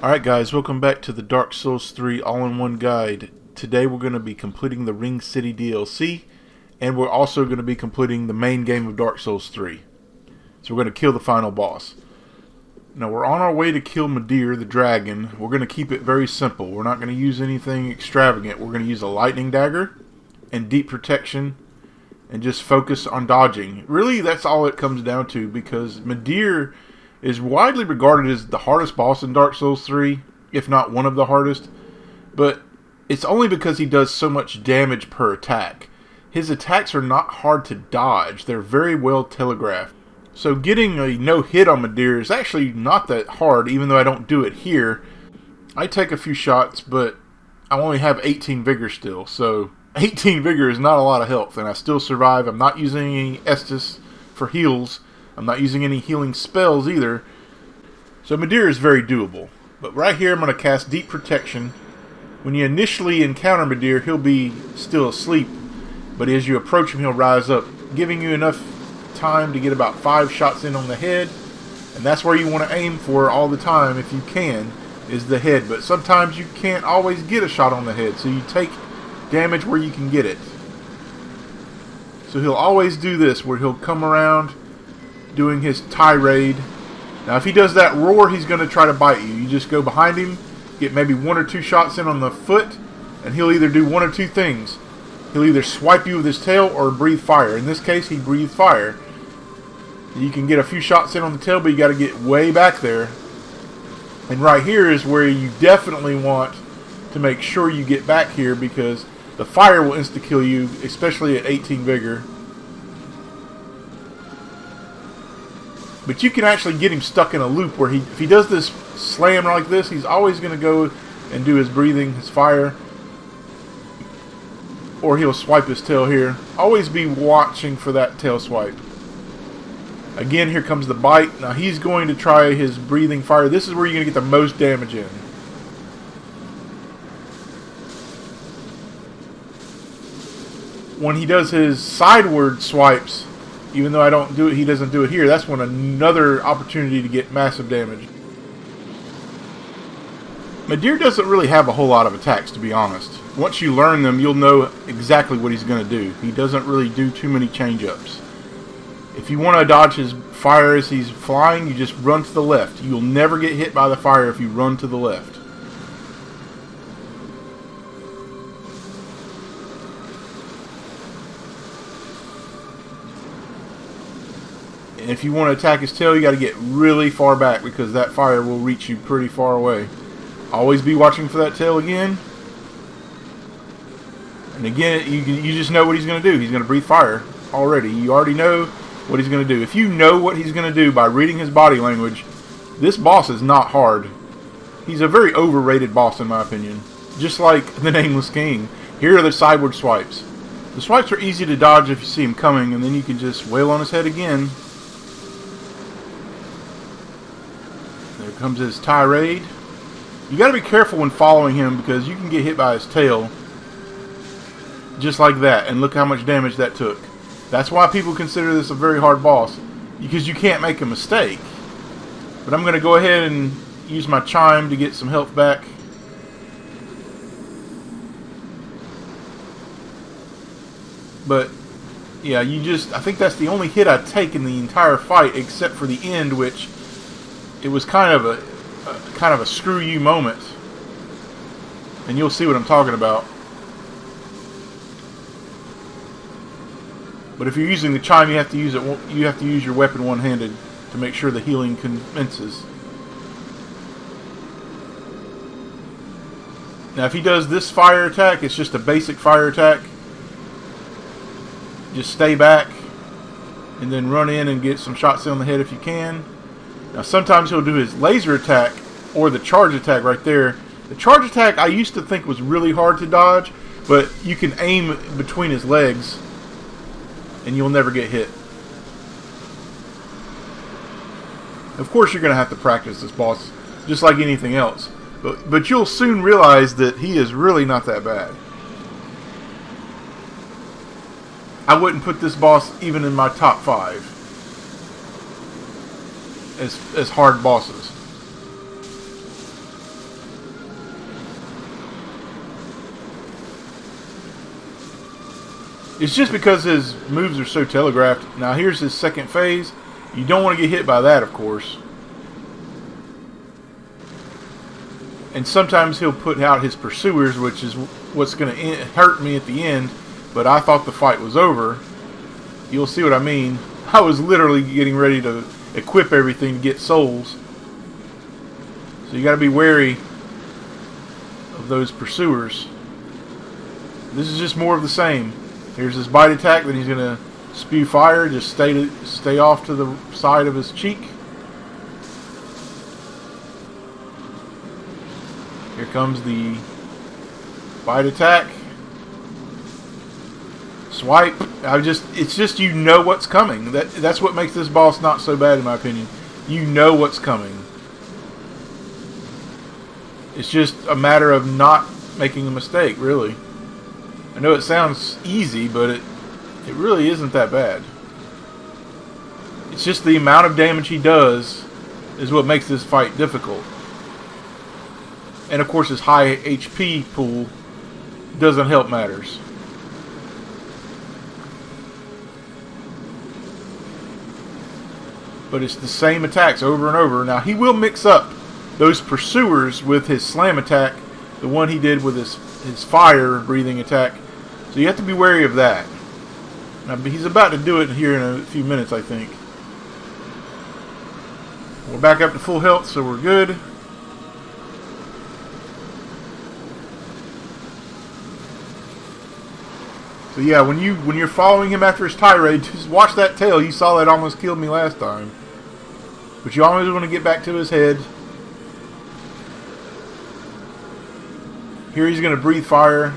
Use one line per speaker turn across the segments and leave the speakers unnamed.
Alright guys, welcome back to the Dark Souls 3 all-in-one guide. Today we're going to be completing the Ring City DLC, and we're also going to be completing the main game of Dark Souls 3. So we're going to kill the final boss. Now we're on our way to kill Midir, the dragon. We're going to keep it very simple. We're not going to use anything extravagant. We're going to use a lightning dagger and deep protection and just focus on dodging. Really, that's all it comes down to, because Midir is widely regarded as the hardest boss in Dark Souls 3, if not one of the hardest, but it's only because he does so much damage per attack. His attacks are not hard to dodge, they're very well telegraphed. So getting a no hit on Midir is actually not that hard, even though I don't do it here. I take a few shots, but I only have 18 vigor still, so 18 vigor is not a lot of health, and I still survive. I'm not using any Estus for heals. I'm not using any healing spells either. So Midir is very doable. But right here I'm going to cast Deep Protection. When you initially encounter Midir, he'll be still asleep. But as you approach him, he'll rise up, giving you enough time to get about 5 shots in on the head. And that's where you want to aim for all the time, if you can, is the head. But sometimes you can't always get a shot on the head, so you take damage where you can get it. So he'll always do this, where he'll come around doing his tirade. Now if he does that roar, he's going to try to bite you. You just go behind him, get maybe 1 or 2 shots in on the foot, and he'll either do one or two things. He'll either swipe you with his tail or breathe fire. In this case, he breathed fire. You can get a few shots in on the tail, but you got to get way back there. And right here is where you definitely want to make sure you get back here, because the fire will insta-kill you, especially at 18 vigor. But you can actually get him stuck in a loop where if he does this slam like this, he's always going to go and do his breathing, his fire. Or he'll swipe his tail here. Always be watching for that tail swipe. Again, here comes the bite. Now he's going to try his breathing fire. This is where you're going to get the most damage in. When he does his sideward swipes, even though I don't do it, he doesn't do it here, that's when another opportunity to get massive damage. Midir doesn't really have a whole lot of attacks, to be honest. Once you learn them, you'll know exactly what he's going to do. He doesn't really do too many change-ups. If you want to dodge his fire as he's flying, you just run to the left. You'll never get hit by the fire if you run to the left. And if you want to attack his tail, you got to get really far back, because that fire will reach you pretty far away. Always be watching for that tail again. And again, you just know what he's going to do. He's going to breathe fire already. You already know what he's going to do. If you know what he's going to do by reading his body language, this boss is not hard. He's a very overrated boss, in my opinion. Just like the Nameless King. Here are the sideward swipes. The swipes are easy to dodge if you see him coming, and then you can just wail on his head again. There comes his tirade. You got to be careful when following him, because you can get hit by his tail. Just like that. And look how much damage that took. That's why people consider this a very hard boss, because you can't make a mistake. But I'm going to go ahead and use my chime to get some health back. But yeah, I think that's the only hit I take in the entire fight, except for the end, which it was kind of a screw you moment. And you'll see what I'm talking about. But if you're using the chime, you have to use it. You have to use your weapon one-handed to make sure the healing commences. Now, if he does this fire attack, it's just a basic fire attack. Just stay back and then run in and get some shots on the head if you can. Now, sometimes he'll do his laser attack or the charge attack right there. The charge attack I used to think was really hard to dodge, but you can aim between his legs and you'll never get hit. Of course, you're going to have to practice this boss, just like anything else. But you'll soon realize that he is really not that bad. I wouldn't put this boss even in my top 5 as hard bosses. It's just because his moves are so telegraphed. Now here's his second phase. You don't want to get hit by that, of course. And sometimes he'll put out his pursuers, which is what's going to hurt me at the end. But I thought the fight was over. You'll see what I mean. I was literally getting ready to equip everything to get souls. So you got to be wary of those pursuers. This is just more of the same. Here's his bite attack. Then he's going to spew fire. Just stay off to the side of his cheek. Here comes the bite attack. Swipe. It's just you know what's coming. That's what makes this boss not so bad in my opinion. You know what's coming. It's just a matter of not making a mistake, really. I know it sounds easy, but it really isn't that bad. It's just the amount of damage he does is what makes this fight difficult. And of course his high HP pool doesn't help matters. But it's the same attacks over and over. Now he will mix up those pursuers with his slam attack, the one he did with his fire breathing attack. So you have to be wary of that. Now he's about to do it here in a few minutes, I think. We're back up to full health, so we're good. So yeah, when you're following him after his tirade, just watch that tail. You saw that almost killed me last time. But you always want to get back to his head. Here he's going to breathe fire.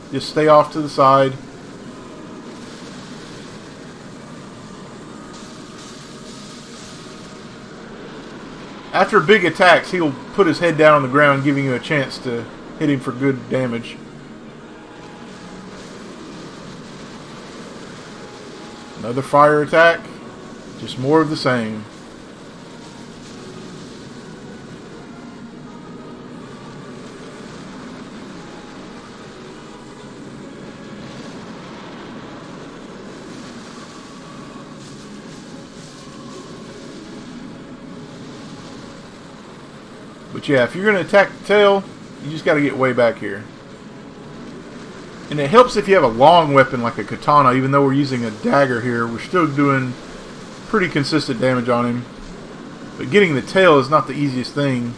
Just stay off to the side. After big attacks, he'll put his head down on the ground, giving you a chance to hit him for good damage. Another fire attack. Just more of the same. But yeah, if you're going to attack the tail, you just got to get way back here. And it helps if you have a long weapon like a katana. Even though we're using a dagger here, we're still doing pretty consistent damage on him. But getting the tail is not the easiest thing.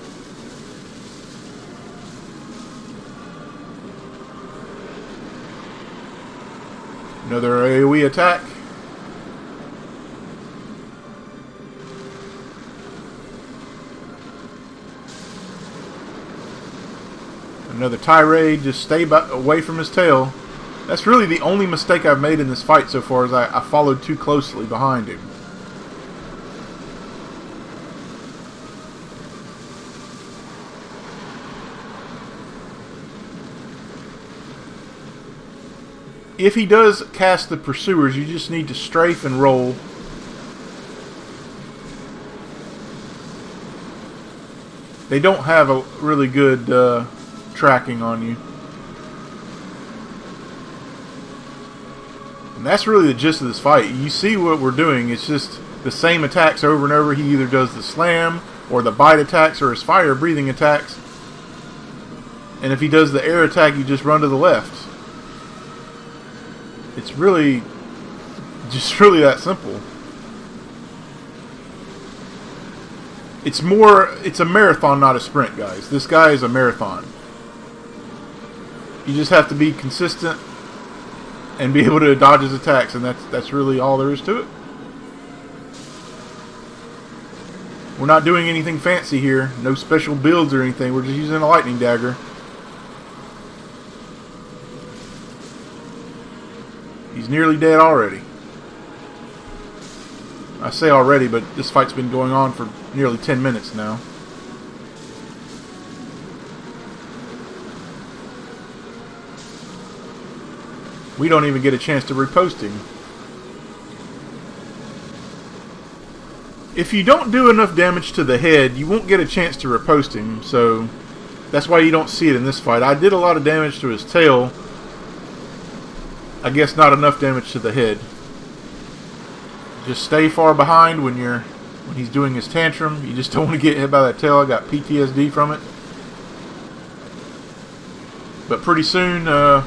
Another AoE attack. Another tirade. Just stay away from his tail. That's really the only mistake I've made in this fight so far, is I followed too closely behind him. If he does cast the pursuers, you just need to strafe and roll. They don't have a really good tracking on you. And that's really the gist of this fight. You see what we're doing. It's just the same attacks over and over. He either does the slam or the bite attacks or his fire breathing attacks. And if he does the air attack, you just run to the left. It's really just really that simple. It's a marathon, not a sprint, guys. This guy is a marathon. You just have to be consistent and be able to dodge his attacks, and that's really all there is to it. We're not doing anything fancy here. No special builds or anything. We're just using a lightning dagger. He's nearly dead already. I say already, but this fight's been going on for nearly 10 minutes now. We don't even get a chance to riposte him. If you don't do enough damage to the head, you won't get a chance to riposte him, so that's why you don't see it in this fight. I did a lot of damage to his tail, I guess not enough damage to the head. Just stay far behind when he's doing his tantrum. You just don't want to get hit by that tail. I got PTSD from it. But pretty soon, I'm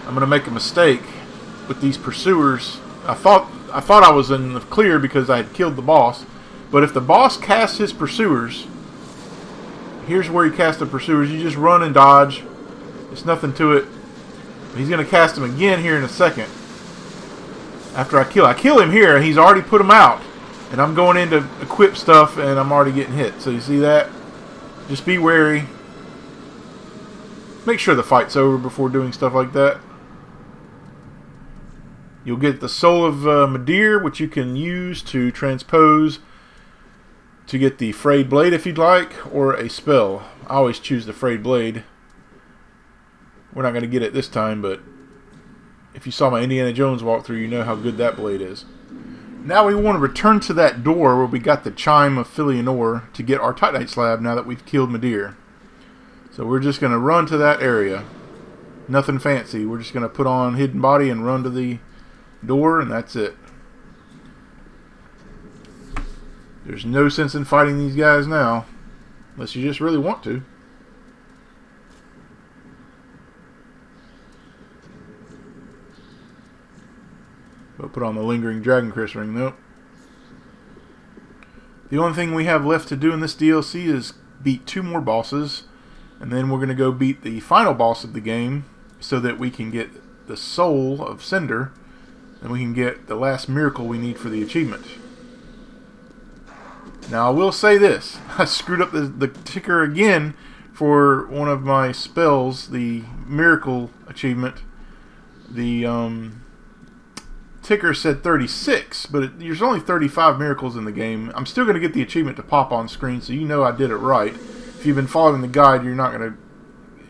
going to make a mistake with these pursuers. I thought I was in the clear because I had killed the boss. But if the boss casts his pursuers, here's where he casts the pursuers. You just run and dodge. There's nothing to it. He's going to cast them again here in a second. After I kill him here, and he's already put them out. And I'm going in to equip stuff, and I'm already getting hit. So you see that? Just be wary. Make sure the fight's over before doing stuff like that. You'll get the Soul of Midir, which you can use to transpose to get the Frayed Blade if you'd like, or a spell. I always choose the Frayed Blade. We're not going to get it this time, but if you saw my Indiana Jones walkthrough, you know how good that blade is. Now we want to return to that door where we got the Chime of Filianore to get our Titanite slab now that we've killed Midir. So we're just going to run to that area. Nothing fancy. We're just going to put on Hidden Body and run to the door, and that's it. There's no sense in fighting these guys now, unless you just really want to. We'll put on the Lingering Dragon Crest Ring. Nope. The only thing we have left to do in this DLC is beat 2 more bosses, and then we're going to go beat the final boss of the game so that we can get the Soul of Cinder, and we can get the last miracle we need for the achievement. Now I will say this, I screwed up the ticker again for one of my spells, the miracle achievement. The ticker said 36, but there's only 35 miracles in the game. I'm still going to get the achievement to pop on screen, so you know I did it right. If you've been following the guide, you're not going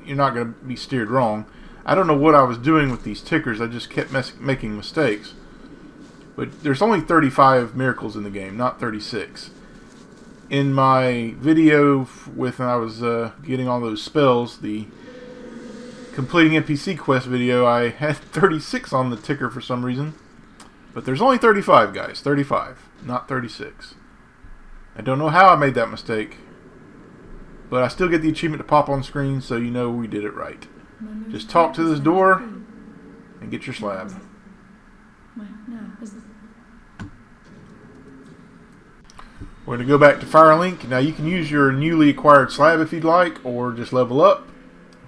to be steered wrong. I don't know what I was doing with these tickers. I just kept making mistakes. But there's only 35 miracles in the game, not 36. In my video when I was getting all those spells, the completing NPC quest video, I had 36 on the ticker for some reason. But there's only 35, guys. 35, not 36. I don't know how I made that mistake. But I still get the achievement to pop on screen, so you know we did it right. Just talk to this door and get your slab. We're going to go back to Firelink. Now you can use your newly acquired slab if you'd like, or just level up.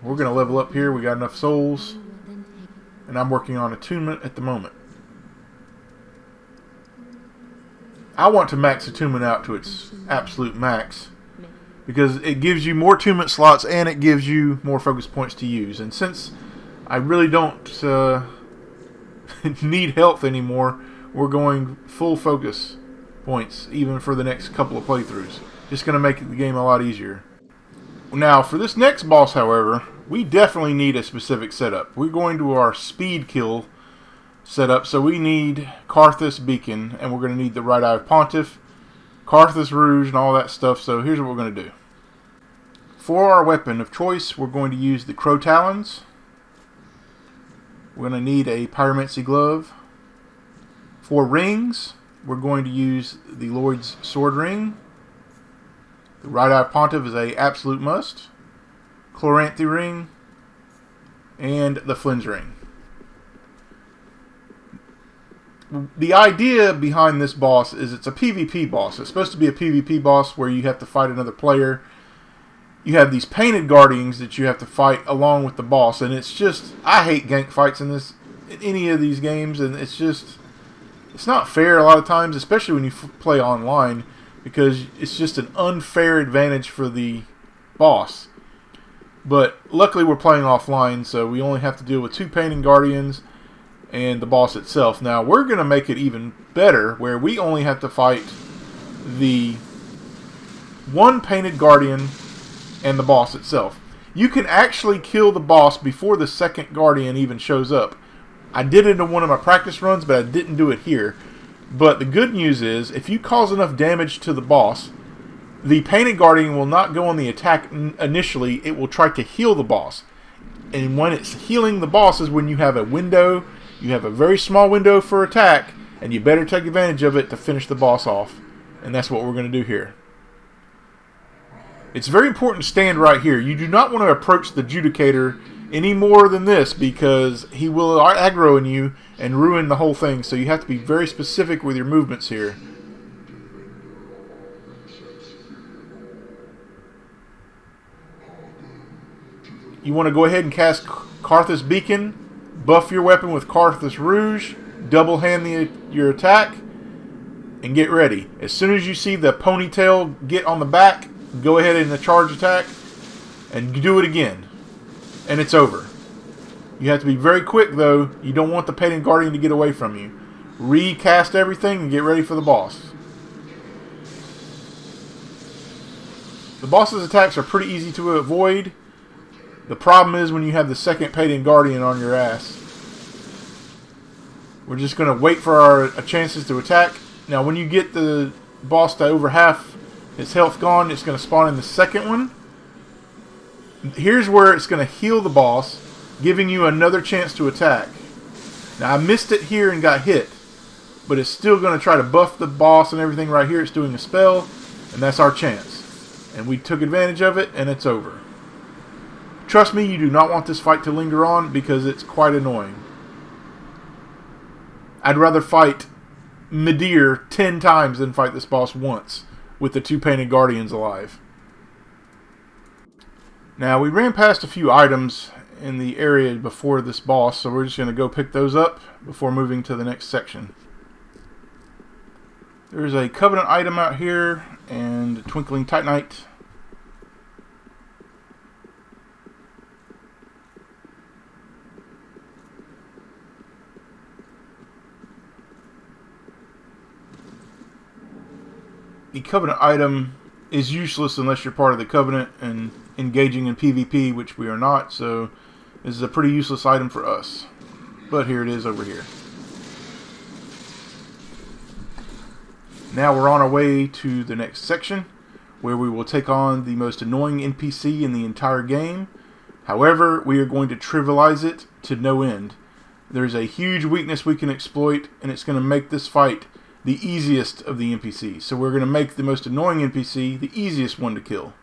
We're going to level up here. We got enough souls. And I'm working on attunement at the moment. I want to max attunement out to its absolute max, because it gives you more attunement slots and it gives you more focus points to use. And since I really don't need health anymore, we're going full focus points even for the next couple of playthroughs. Just going to make the game a lot easier. Now for this next boss, however, we definitely need a specific setup. We're going to our speed kill setup, so we need Karthus Beacon, and we're going to need the Right Eye of Pontiff, Karthus Rouge, and all that stuff. So here's what we're going to do. For our weapon of choice, we're going to use the Crow Talons. We're going to need a Pyromancy Glove. For rings, we're going to use the Lloyd's Sword Ring. The Right Eye of Pontiff is an absolute must. Chloranthy Ring. And the Flynn's Ring. The idea behind this boss is it's a PvP boss. It's supposed to be a PvP boss where you have to fight another player. You have these painted guardians that you have to fight along with the boss, and it's just, I hate gank fights in any of these games, and it's not fair a lot of times, especially when you play online, because it's just an unfair advantage for the boss. But luckily we're playing offline, so we only have to deal with 2 painted guardians and the boss itself. Now we're going to make it even better, where we only have to fight the 1 painted guardian and the boss itself. You can actually kill the boss before the second guardian even shows up. I did it in one of my practice runs, but I didn't do it here. But the good news is, if you cause enough damage to the boss, the painted guardian will not go on the attack initially. It will try to heal the boss. And when it's healing the boss is when you have a window, you have a very small window for attack, and you better take advantage of it to finish the boss off. And that's what we're going to do here. It's very important to stand right here. You do not want to approach the Judicator any more than this, because he will aggro in you and ruin the whole thing. So you have to be very specific with your movements here. You want to go ahead and cast Karthus Beacon, buff your weapon with Karthus Rouge, double hand your attack, and get ready. As soon as you see the ponytail get on the back, go ahead and the charge attack, and do it again. And it's over. You have to be very quick though. You don't want the Painted Guardian to get away from you. Recast everything and get ready for the boss. The boss's attacks are pretty easy to avoid. The problem is when you have the second Painted Guardian on your ass. We're just going to wait for our chances to attack. Now when you get the boss to over half his health gone, it's going to spawn in the second one. Here's where it's going to heal the boss, giving you another chance to attack. Now I missed it here and got hit, but it's still going to try to buff the boss and everything right here. It's doing a spell, and that's our chance. And we took advantage of it, and it's over. Trust me, you do not want this fight to linger on because it's quite annoying. I'd rather fight Midir 10 times than fight this boss once with the two Painted Guardians alive. Now, we ran past a few items in the area before this boss, so we're just going to go pick those up before moving to the next section. There's a Covenant item out here and Twinkling Titanite. The Covenant item is useless unless you're part of the Covenant and engaging in PvP, which we are not, so this is a pretty useless item for us. But here it is over here. Now we're on our way to the next section, where we will take on the most annoying NPC in the entire game. However, we are going to trivialize it to no end. There's a huge weakness we can exploit, and it's going to make this fight the easiest of the NPCs. So we're going to make the most annoying NPC the easiest one to kill.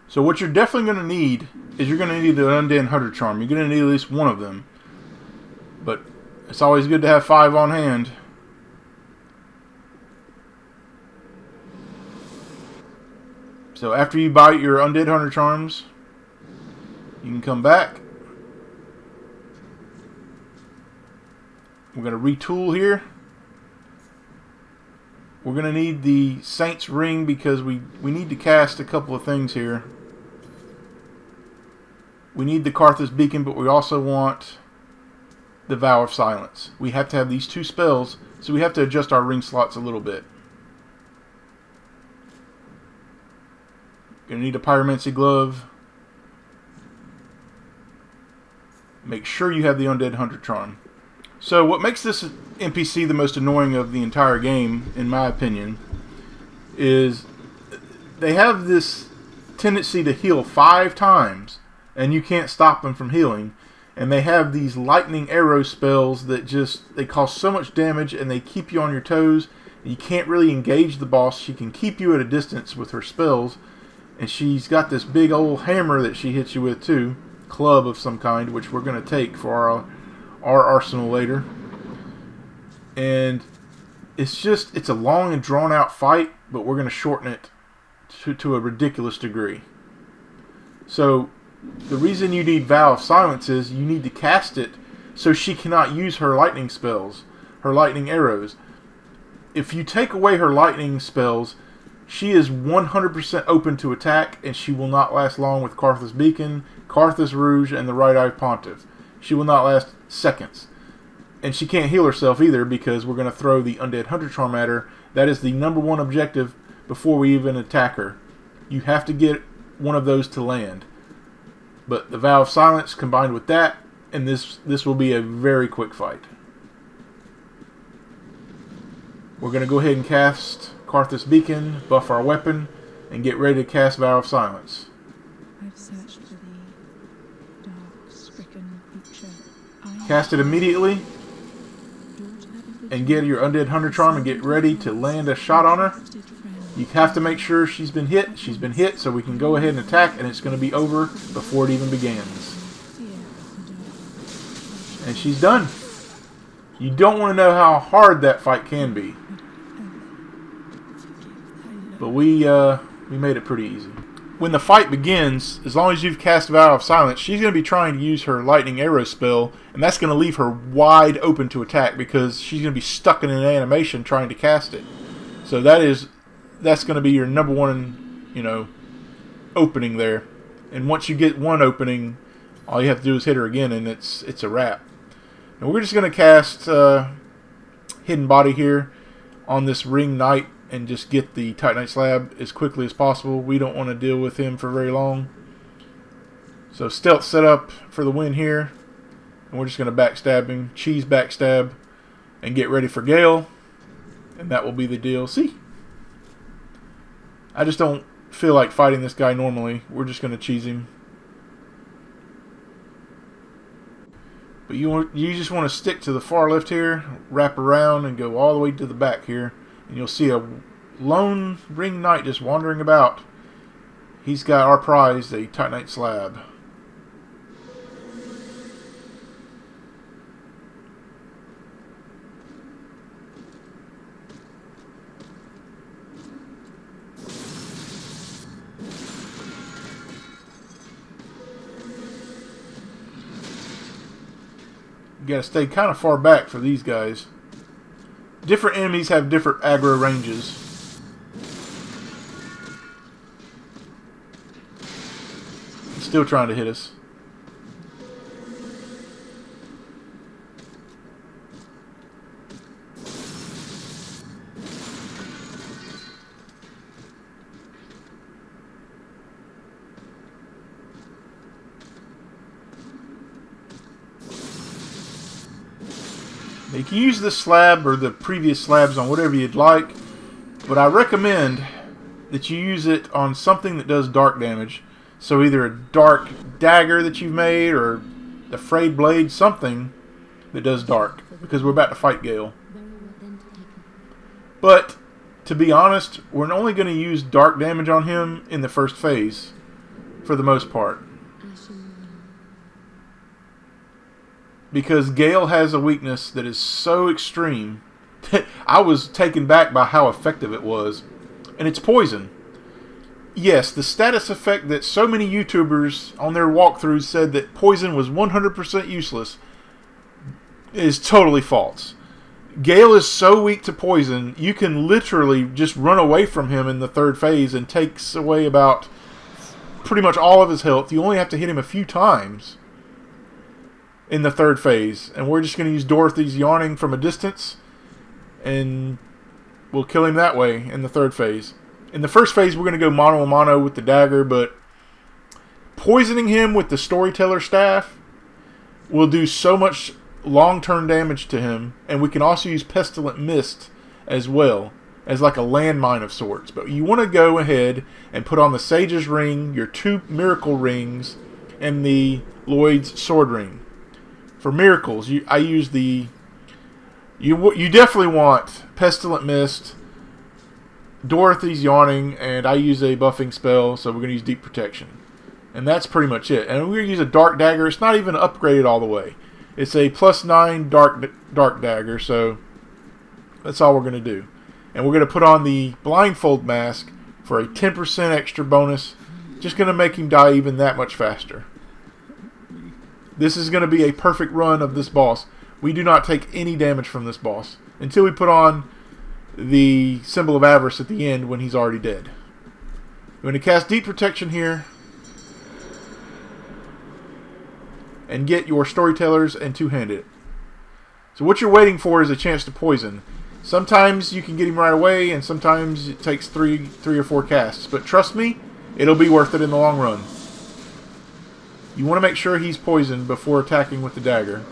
So what you're definitely going to need is you're going to need an Undead Hunter Charm. You're going to need at least one of them. But it's always good to have 5 on hand. So after you buy your Undead Hunter Charms, you can come back. We're going to retool here. We're going to need the Saint's Ring because we need to cast a couple of things here. We need the Karthus Beacon, but we also want the Vow of Silence. We have to have these 2 spells, so we have to adjust our ring slots a little bit. Going to need a Pyromancy Glove. Make sure you have the Undead Hunter Charm. So what makes this NPC the most annoying of the entire game, in my opinion, is they have this tendency to heal 5 times, and you can't stop them from healing. And they have these lightning arrow spells that they cause so much damage, and they keep you on your toes. You can't really engage the boss. She can keep you at a distance with her spells, and she's got this big old hammer that she hits you with too, club of some kind, which we're going to take for our arsenal later. And it's a long and drawn out fight, but we're going to shorten it to a ridiculous degree. So the reason you need Vow of Silence is you need to cast it so she cannot use her lightning spells, her lightning arrows. If you take away her lightning spells, she is 100% open to attack, and she will not last long with Karthus Beacon, Karthus Rouge, and the Right Eye Pontiff. She will not last seconds. And she can't heal herself either because we're going to throw the Undead Hunter Charm at her. That is the number 1 objective before we even attack her. You have to get one of those to land. But the Vow of Silence combined with that, and this will be a very quick fight. We're going to go ahead and cast Karthus Beacon, buff our weapon, and get ready to cast Vow of Silence.
I've searched for the dark, stricken creature.
Cast it immediately and get your Undead Hunter Charm and get ready to land a shot on her. You have to make sure she's been hit. She's been hit, so we can go ahead and attack, and it's going to be over before it even begins. And she's done. You don't want to know how hard that fight can be. But we made it pretty easy. When the fight begins, as long as you've cast Vow of Silence, she's going to be trying to use her Lightning Arrow spell, and that's going to leave her wide open to attack because she's going to be stuck in an animation trying to cast it. So that's going to be your number one, opening there. And once you get one opening, all you have to do is hit her again, and it's a wrap. And we're just going to cast Hidden Body here on this Ring Knight and just get the Titanite Slab as quickly as possible. We don't want to deal with him for very long. So stealth set up for the win here. And we're just going to backstab him. Cheese backstab. And get ready for Gale. And that will be the DLC. I just don't feel like fighting this guy normally. We're just going to cheese him. But you just want to stick to the far left here. Wrap around and go all the way to the back here. And you'll see a lone Ring Knight just wandering about. He's got our prize, the Titanite Slab. You gotta stay kind of far back for these guys. Different enemies have different aggro ranges. He's still trying to hit us. You can use this slab or the previous slabs on whatever you'd like, but I recommend that you use it on something that does dark damage. So either a dark dagger that you've made or a frayed blade, something that does dark, because we're about to fight Gale. But to be honest, we're only going to use dark damage on him in the first phase for the most part. Because Gale has a weakness that is so extreme that I was taken back by how effective it was. And it's poison. Yes, the status effect that so many YouTubers on their walkthroughs said that poison was 100% useless is totally false. Gale is so weak to poison, you can literally just run away from him in the third phase and takes away about pretty much all of his health. You only have to hit him a few times in the third phase, and we're just going to use Dorothy's Yawning from a distance, and we'll kill him that way in the third phase. In the first phase, we're going to go mano a mano with the dagger, but poisoning him with the Storyteller Staff will do so much long-term damage to him, and we can also use Pestilent Mist as well, as like a landmine of sorts. But you want to go ahead and put on the Sage's Ring, your 2 Miracle Rings, and the Lloyd's Sword Ring. For miracles, I use the... You definitely want Pestilent Mist, Dorothy's Yawning, and I use a buffing spell, so we're going to use Deep Protection. And that's pretty much it. And we're going to use a Dark Dagger. It's not even upgraded all the way. It's a +9 Dark Dagger, so that's all we're going to do. And we're going to put on the Blindfold Mask for a 10% extra bonus. Just going to make him die even that much faster. This is going to be a perfect run of this boss. We do not take any damage from this boss until we put on the Symbol of Avarice at the end when he's already dead. We're going to cast Deep Protection here and get your Storytellers and two-handed. So what you're waiting for is a chance to poison. Sometimes you can get him right away, and sometimes it takes three or four casts. But trust me, it'll be worth it in the long run. You want to make sure he's poisoned before attacking with the dagger.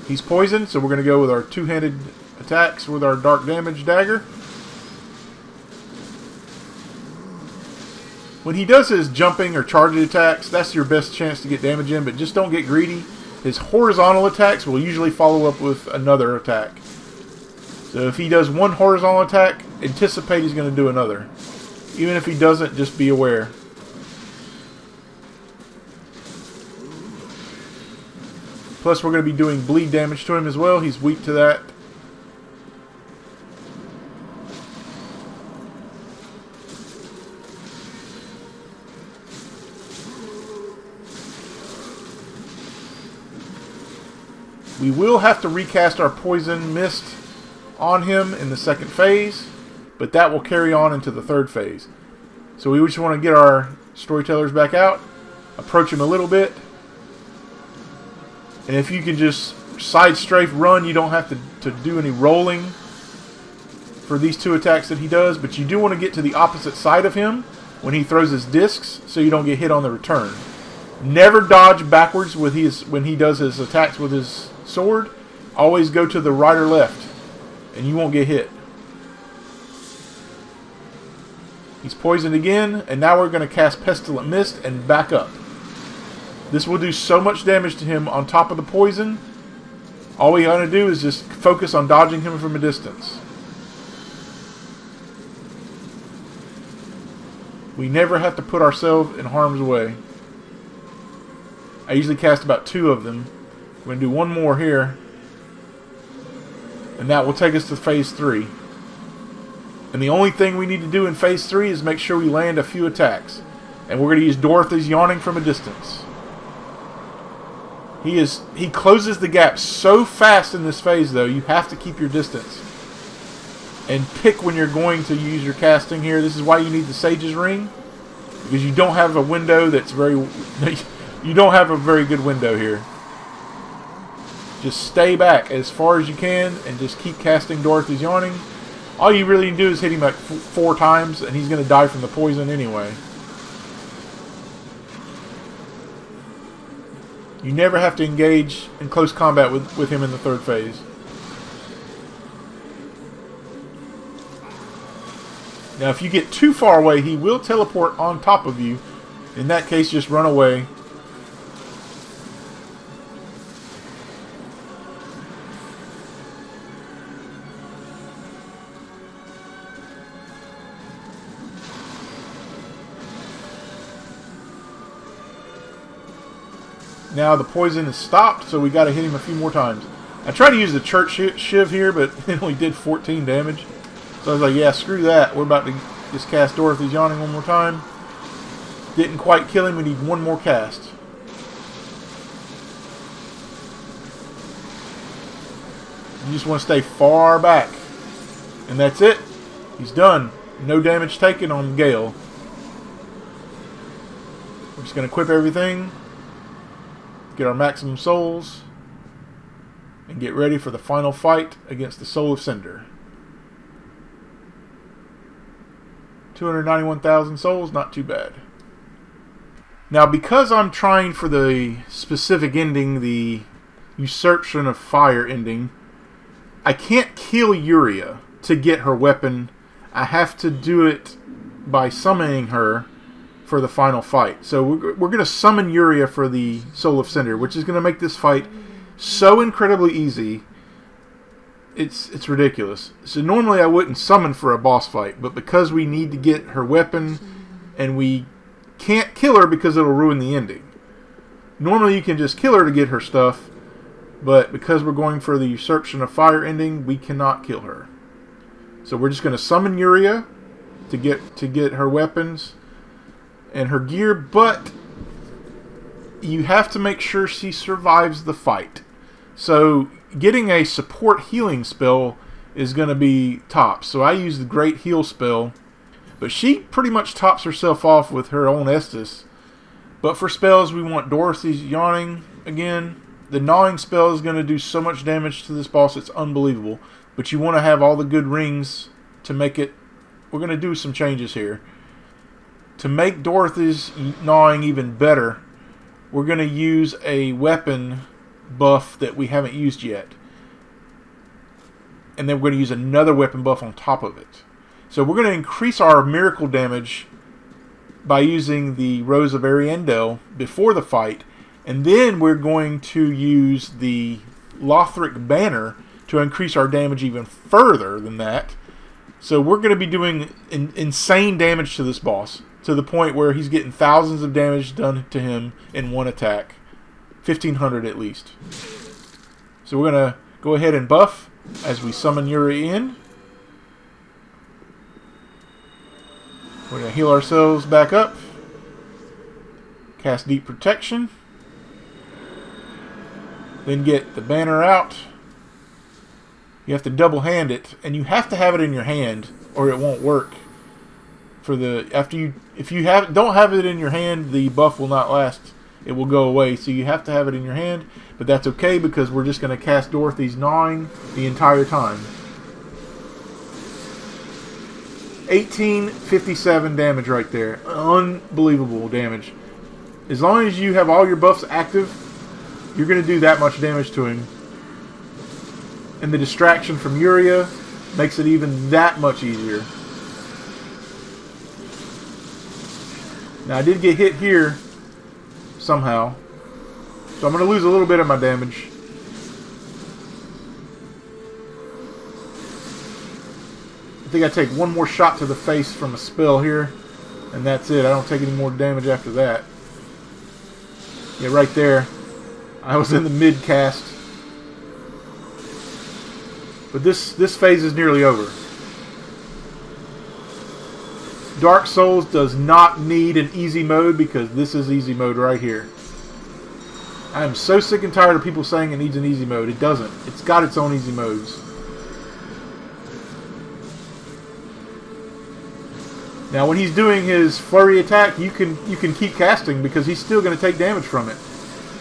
He's poisoned, so we're going to go with our two-handed attacks with our dark damage dagger. When he does his jumping or charging attacks, that's your best chance to get damage in, but just don't get greedy. His horizontal attacks will usually follow up with another attack. So if he does one horizontal attack, anticipate he's going to do another. Even if he doesn't, just be aware. Plus, we're going to be doing bleed damage to him as well. He's weak to that. We will have to recast our Poison Mist on him in the second phase, but that will carry on into the third phase. So we just want to get our Storytellers back out, approach him a little bit, and if you can just side strafe run, you don't have to do any rolling for these two attacks that he does, but you do want to get to the opposite side of him when he throws his discs so you don't get hit on the return. Never dodge backwards when he does his attacks with his sword. Always go to the right or left, and you won't get hit. He's poisoned again, and now we're going to cast Pestilent Mist and back up. This will do so much damage to him on top of the poison. All we got to do is just focus on dodging him from a distance. We never have to put ourselves in harm's way. I usually cast about 2 of them. We're going to do one more here. And that will take us to phase 3. And the only thing we need to do in phase 3 is make sure we land a few attacks. And we're going to use Dorothy's Yawning from a distance. He closes the gap so fast in this phase, though, you have to keep your distance. And pick when you're going to use your casting here. This is why you need the Sage's Ring. Because you don't have a window that's very... You don't have a very good window here. Just stay back as far as you can and just keep casting Dorothy's Yawning. All you really need to do is hit him like 4 times and he's going to die from the poison anyway. You never have to engage in close combat with him in the third phase. Now if you get too far away, he will teleport on top of you. In that case, just run away. Now the poison is stopped, so we got to hit him a few more times. I tried to use the Church Shiv here, but it only did 14 damage. So I was like, yeah, screw that. We're about to just cast Dorothy's Yawning one more time. Didn't quite kill him. We need one more cast. You just want to stay far back. And that's it. He's done. No damage taken on Gale. We're just going to equip everything. Get our maximum souls. And get ready for the final fight against the Soul of Cinder. 291,000 souls, not too bad. Now, because I'm trying for the specific ending, the Usurpation of Fire ending, I can't kill Yuria to get her weapon. I have to do it by summoning her for the final fight. So we're going to summon Yuria for the Soul of Cinder, which is going to make this fight so incredibly easy. It's ridiculous. So normally I wouldn't summon for a boss fight, but because we need to get her weapon and we can't kill her because it'll ruin the ending. Normally you can just kill her to get her stuff, but because we're going for the Usurpation of Fire ending, we cannot kill her. So we're just going to summon Yuria to get her weapons and her gear, but you have to make sure she survives the fight. So getting a support healing spell is going to be top. So I use the Great Heal spell, but she pretty much tops herself off with her own Estus. But for spells, we want Dorothy's Yawning again. The Gnawing spell is going to do so much damage to this boss, it's unbelievable. But you want to have all the good rings to make it... We're going to do some changes here. To make Dorothy's Gnawing even better, we're going to use a weapon buff that we haven't used yet. and then we're going to use another weapon buff on top of it. So we're going to increase our miracle damage by using the Rose of Ariandel before the fight, and then we're going to use the Lothric Banner to increase our damage even further than that. So we're going to be doing insane damage to this boss, to the point where he's getting thousands of damage done to him in one attack. 1,500 at least. So we're going to go ahead and buff as we summon Yuri in. We're going to heal ourselves back up. Cast Deep Protection. Then get the banner out. You have to double hand it, and you have to have it in your hand or it won't work. If you don't have it in your hand, the buff will not last. It will go away. So you have to have it in your hand, but that's okay because we're just going to cast Dorothy's Gnawing the entire time. 1857 damage right there. Unbelievable damage. As long as you have all your buffs active, you're going to do that much damage to him. And the distraction from Yuria makes it even that much easier. Now I did get hit here somehow, so I'm going to lose a little bit of my damage. I think I take one more shot to the face from a spell here, and that's it. I don't take any more damage after that. Yeah, right there. I was in the mid-cast. But this phase is nearly over. Dark Souls does not need an easy mode because this is easy mode right here. I am so sick and tired of people saying it needs an easy mode. It doesn't. It's got its own easy modes. Now when he's doing his flurry attack, you can keep casting because he's still going to take damage from it.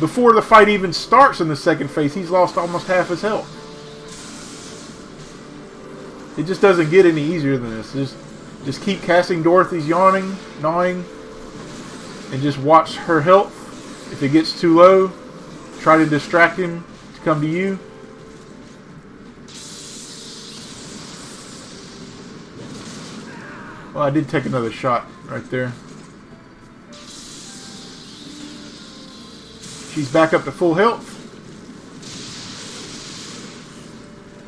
Before the fight even starts in the second phase, he's lost almost half his health. It just doesn't get any easier than this. Just keep casting Dorothy's Gnawing, and just watch her health. If it gets too low, try to distract him to come to you. Well, I did take another shot right there. She's back up to full health.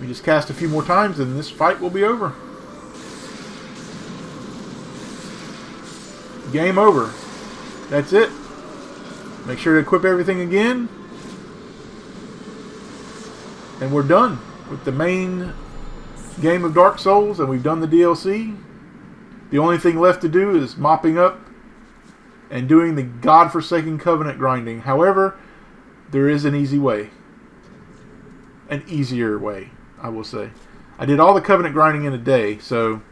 We just cast a few more times and this fight will be over. Game over. That's it. Make sure to equip everything again. And we're done with the main game of Dark Souls, and we've done the DLC. The only thing left to do is mopping up and doing the godforsaken Covenant grinding. However, there is an easy way. An easier way, I will say. I did all the Covenant grinding in a day, so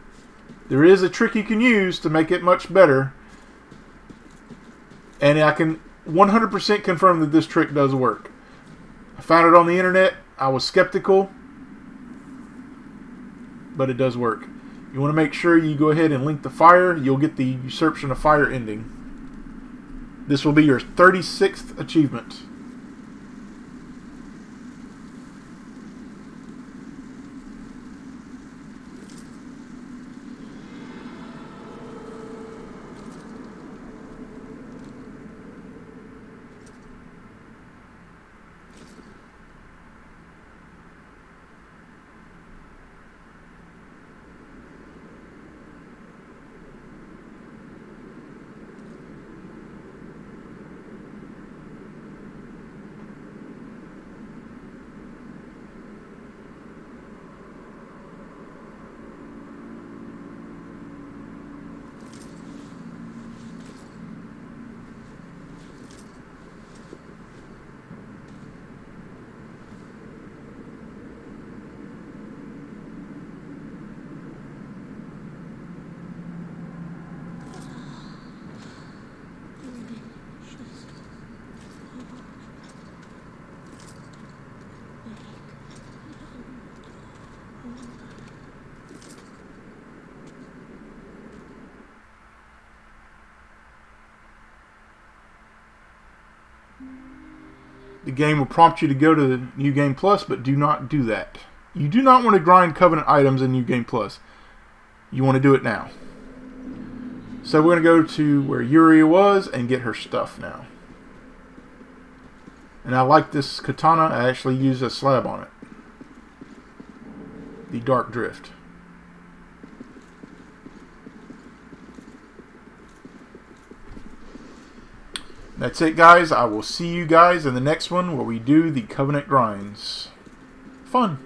there is a trick you can use to make it much better. And I can 100% confirm that this trick does work. I found it on the internet. I was skeptical, but it does work. You want to make sure you go ahead and link the fire. You'll get the Usurpation of Fire ending. This will be your 36th achievement. The game will prompt you to go to the New Game Plus, but do not do that. You do not want to grind Covenant items in New Game Plus. You want to do it now. So we're going to go to where Yuri was and get her stuff now. And I like this katana. I actually use a slab on it. The Dark Drift. That's it, guys. I will see you guys in the next one where we do the Covenant grinds. Fun.